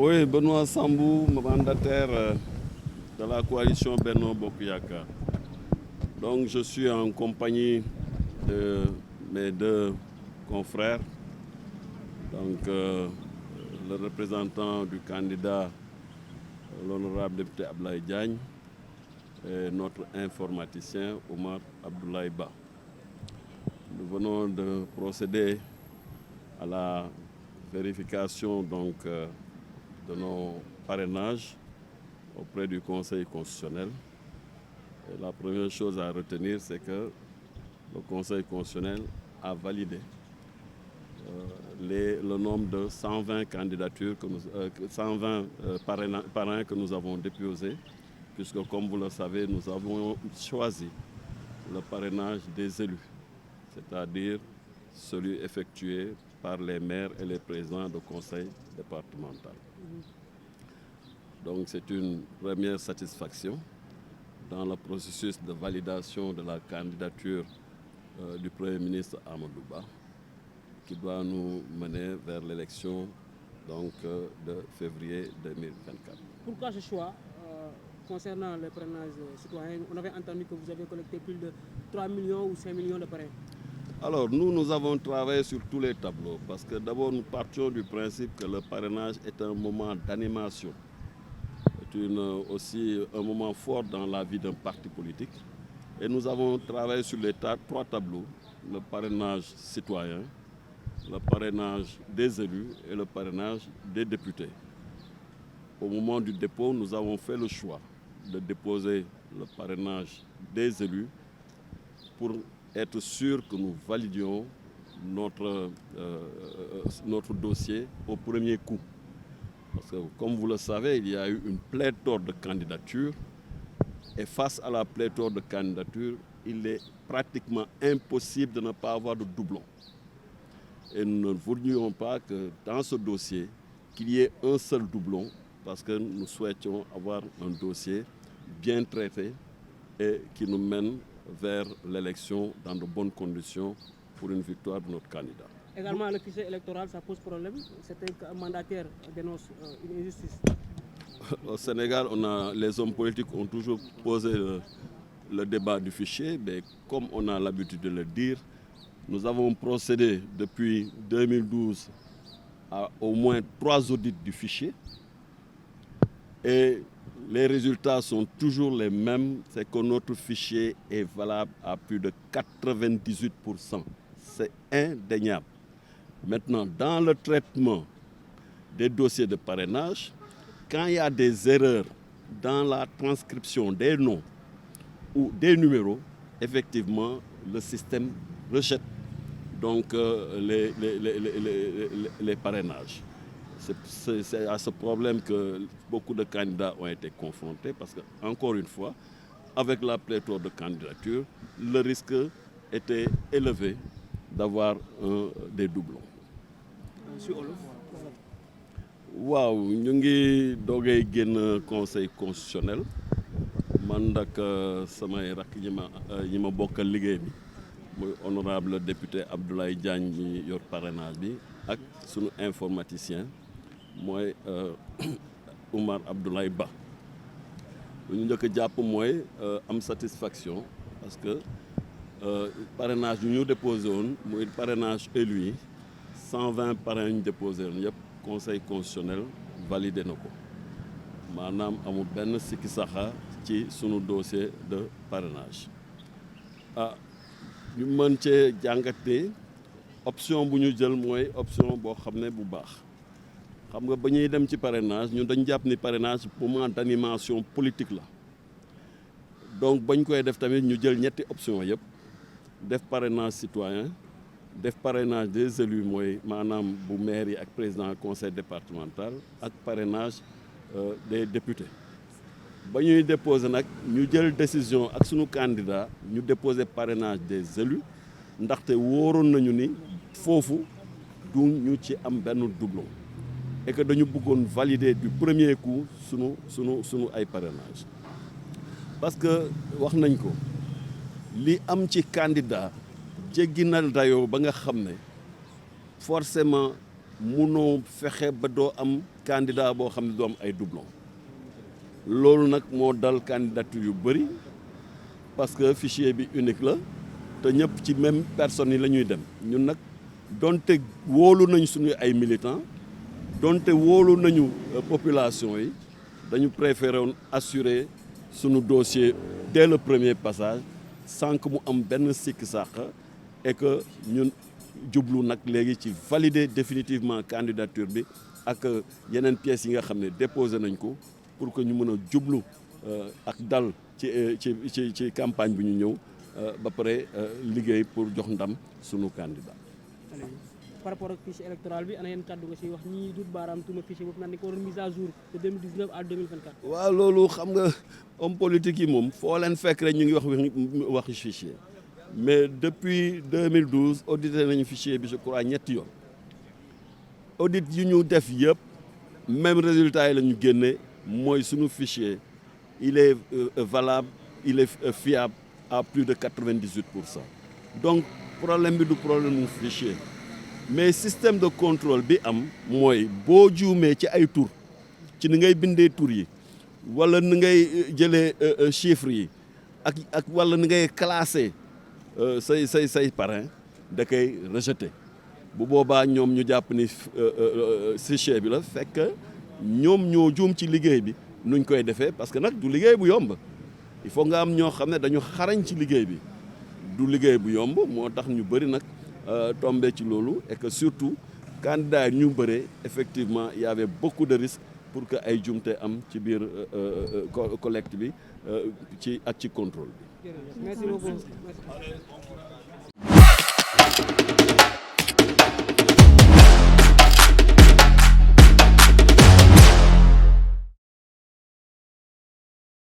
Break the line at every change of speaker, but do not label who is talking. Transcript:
Oui, Benoît Sambou, mandataire de la coalition Benno Bokk Yakaar. Donc je suis en compagnie de mes deux confrères, donc le représentant du candidat, l'honorable député Abdoulaye Diagne, et notre informaticien Omar Abdoulaye Ba. Nous venons de procéder à la vérification de nos parrainages auprès du Conseil constitutionnel. Et la première chose à retenir, c'est que le Conseil constitutionnel a validé le nombre de 120 candidatures, 120 parrains que nous avons déposés, puisque comme vous le savez, nous avons choisi le parrainage des élus, c'est-à-dire celui effectué par les maires et les présidents de conseil départemental. Donc c'est une première satisfaction dans le processus de validation de la candidature du Premier ministre Amadou Ba, qui doit nous mener vers l'élection de février 2024.
Pourquoi ce choix concernant le parrainage citoyen? On avait entendu que vous avez collecté plus de 3 millions ou 5 millions de parrains.
Alors nous avons travaillé sur tous les tableaux parce que d'abord nous partions du principe que le parrainage est un moment d'animation. C'est aussi un moment fort dans la vie d'un parti politique. Et nous avons travaillé sur les trois tableaux, le parrainage citoyen, le parrainage des élus et le parrainage des députés. Au moment du dépôt, nous avons fait le choix de déposer le parrainage des élus pour être sûr que nous validions notre dossier au premier coup. Parce que, comme vous le savez, il y a eu une pléthore de candidatures et face à la pléthore de candidatures, il est pratiquement impossible de ne pas avoir de doublons. Et nous ne voulions pas que dans ce dossier, qu'il y ait un seul doublon parce que nous souhaitions avoir un dossier bien traité et qui nous mène vers l'élection dans de bonnes conditions pour une victoire de notre candidat.
Également, le fichier électoral, ça pose problème. C'était un mandataire dénonce une injustice.
Au Sénégal, les hommes politiques ont toujours posé le débat du fichier, mais comme on a l'habitude de le dire, nous avons procédé depuis 2012 à au moins 3 audits du fichier et les résultats sont toujours les mêmes, c'est que notre fichier est valable à plus de 98%. C'est indéniable. Maintenant, dans le traitement des dossiers de parrainage, quand il y a des erreurs dans la transcription des noms ou des numéros, effectivement, le système rejette donc les parrainages. C'est à ce problème que beaucoup de candidats ont été confrontés parce que, encore une fois, avec la pléthore de candidatures, le risque était élevé d'avoir des doublons. waaw ñu ngi doogay génn conseil constitutionnel man nag samay rakk ñi ma bokkal liggéey bi muy honorable député Abdoulaye Diagne mi yor parrainage bi ak sunu informaticien mooy Omar Abdoulaye Ba. lu ñu njëkk a jàpp mooy am satisfaction parce que parrainage yu ñu déposé woon muy parrainage élu yi 120 parrains ñu déposé woon yëpp conseil constitutionnel validé na ko maanaam amul benn sikki saxa ci sunu dossier de parrainage. ñu mën cee jàngatee option bu ñu jël mooy option boo xam ne bu baax xam nga ba ñuy dem ci parrainage ñun dañ jàpp ni parrainage moment d'animation politique la donc bañ koy def tamit ñu jël ñetti option yëpp def parrainage citoyen def parrainage des élus mooy maanaam bu maire yi ak président conseil départemental ak parrainage des députés. ba ñuy déposer nag ñu jël décision ak sunu candidat ñu déposer parrainage des élus ndaxte wóoroon nañu ni foofu du ñu ci am benn doublon et que dañu bëggoon valider du premier coup sunu ay parrainage parce que wax nañ ko li am ci candidat jéggi na dayoo ba nga xam ne forcément munoo fexe ba doo am candidat boo xam ne doo am ay doublon loolu nag moo dal candidature yu bëri parce que fichier bi unique la te ñëpp ci même personne yi la ñuy dem ñun nag donte wóolu nañ suñu ay militants donte wóolu nañu population yi dañu préféré woon assurer suñu dossier dès le premier passage sans que mu am benn sikk sàq et que ñun jublu nag léegi ci valider définitivement candidature bi ak yeneen pièces yi nga xam ne déposé nañ ko pour que ñu mën a jublu ak dal ci campagne bi ñu ñëw ba pare liggéey pour jox ndam sunu candidat.
par rapport ak fichier électoral bi ana yeen kàddu nga ci wax ñi dut baaraam tuuma fichier boobu naan ni ko waroon mise à jour de 2019 à 2024.
waaw loolu xam nga homme politique yi moom foo leen fekk rek ñu ngi wax fichier mais depuis 2012 audité nañu fichier bi je crois ñetti yoon audit yi ñu def yëpp même résultat yi la ñu génne mooy sunu fichier il est valable il est fiable à plus de 98%. Donc problème bi du problème mu fichier mais système de contrôle bi am mooy boo juumee ci ay tur ci ni ngay bindee tur yi wala ni ngay jëlee chiffres yi ak wala ni ngay classé say parrain da koy rejeté bu boobaa ñoom ñu jàpp ni fichier bi la fekk ñoom ñoo juum ci liggéey bi nuñ koy defee parce que nag du liggéey bu yomb il faut nga am ñoo xam ne dañu xarañ ci liggéey bi du liggéey bu yomb moo tax ñu bëri nag tombé ci loolu et que surtout candidat ñu bëree effectivement il y avait beaucoup de risques pour que ay jumte am ci biir collecte bi ci ak ci contrôle bi.
Merci beaucoup.